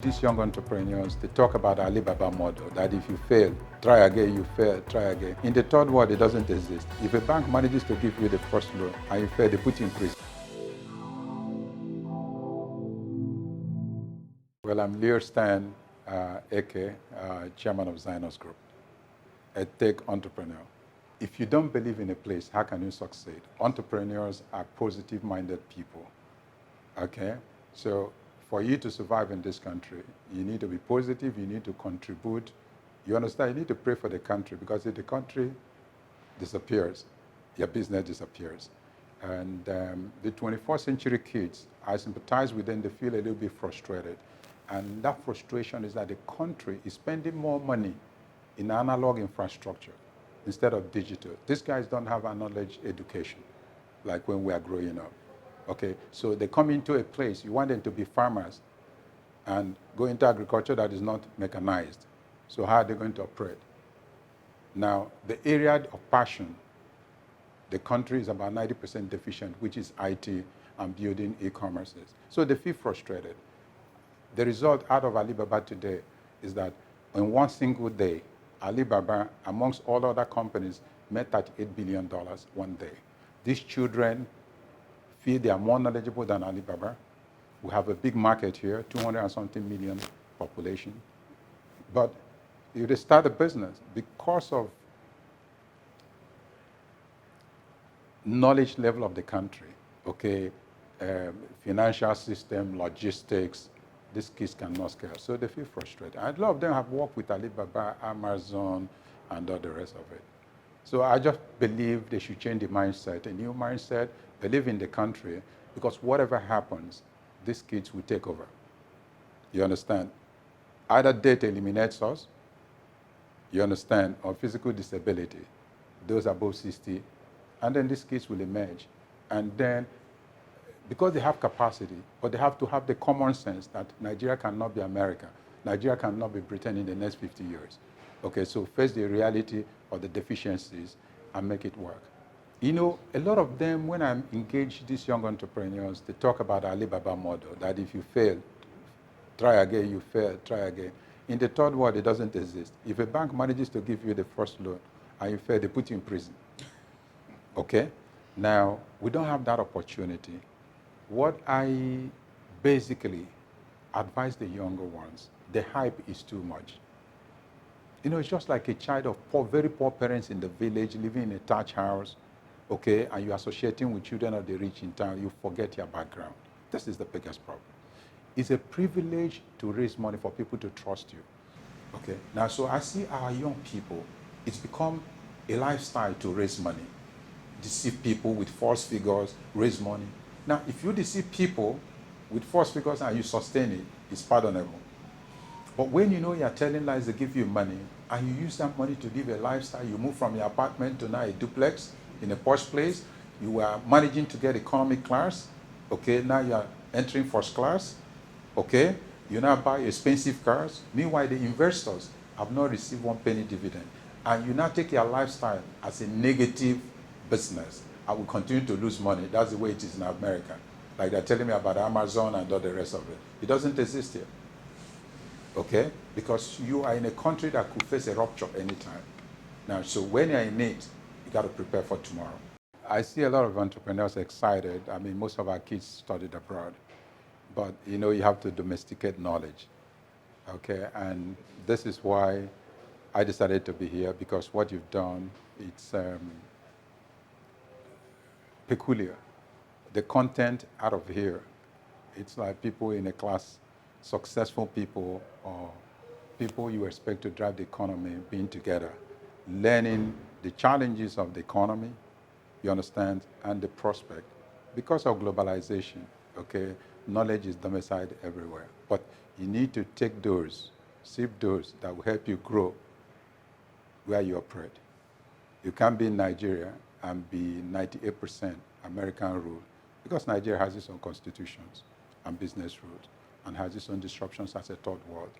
These young entrepreneurs, they talk about Alibaba model, that if you fail, try again, you fail, try again. In the third world, it doesn't exist. If a bank manages to give you the first loan and you fail, they put you in prison. Well, I'm Stan Ekeh, chairman of Zinox Group, a tech entrepreneur. If you don't believe in a place, how can you succeed? Entrepreneurs are positive-minded people, okay? So for you to survive in this country, you need to be positive, you need to contribute. You understand? You need to pray for the country, because if the country disappears, your business disappears. And the 21st century kids, I sympathize with them, they feel a little bit frustrated. And that frustration is that the country is spending more money in analog infrastructure instead of digital. These guys don't have a knowledge education like when we are growing up. Okay, so they come into a place, you want them to be farmers and go into agriculture that is not mechanized. So how are they going to operate? Now, the area of passion, the country is about 90% deficient, which is IT and building e-commerces. So they feel frustrated. The result out of Alibaba today is that in one single day, Alibaba, amongst all other companies, made $38 billion one day. These children feel they are more knowledgeable than Alibaba. We have a big market here, 200 and something million population. But if they start a business, because of knowledge level of the country, okay, financial system, logistics, these kids cannot scale, so they feel frustrated. And a lot of them have worked with Alibaba, Amazon, and all the rest of it. So I just believe they should change the mindset, a new mindset, believe in the country, because whatever happens, these kids will take over. You understand? Either death eliminates us, you understand, or physical disability, those above 60, and then these kids will emerge. And then, because they have capacity, but they have to have the common sense that Nigeria cannot be America. Nigeria cannot be Britain in the next 50 years. Okay, so face the reality of the deficiencies and make it work. You know, a lot of them, when I engage these young entrepreneurs, they talk about the Alibaba model, that if you fail, try again, you fail, try again. In the third world, it doesn't exist. If a bank manages to give you the first loan and you fail, they put you in prison. Okay? Now, we don't have that opportunity. What I basically advise the younger ones, the hype is too much. You know, it's just like a child of poor, very poor parents in the village, living in a thatch house, okay, and you're associating with children of the rich in town, you forget your background. This is the biggest problem. It's a privilege to raise money for people to trust you, okay? Now, so I see our young people, it's become a lifestyle to raise money, deceive people with false figures, raise money. Now, if you deceive people with false figures and you sustain it, it's pardonable. But when you know you're telling lies, they give you money, and you use that money to live a lifestyle, you move from your apartment to now a duplex in a posh place, you are managing to get economy class, okay, now you are entering first class, okay, you now buy expensive cars. Meanwhile, the investors have not received one penny dividend. And you now take your lifestyle as a negative business. I will continue to lose money. That's the way it is in America. Like they're telling me about Amazon and all the rest of it. It doesn't exist here. Okay? Because you are in a country that could face a rupture anytime. Now, so when you're in it, you got to prepare for tomorrow. I see a lot of entrepreneurs excited. I mean, most of our kids studied abroad. But, you know, you have to domesticate knowledge. Okay? And this is why I decided to be here, because what you've done, it's peculiar. The content out of here, it's like people in a class, successful people or people you expect to drive the economy being together, learning the challenges of the economy, you understand, and the prospect. Because of globalization, okay, knowledge is domiciled everywhere. But you need to take those, sift those that will help you grow where you operate. You can't be in Nigeria and be 98% American rule, because Nigeria has its own constitutions and business rules and has its own disruptions as a third world.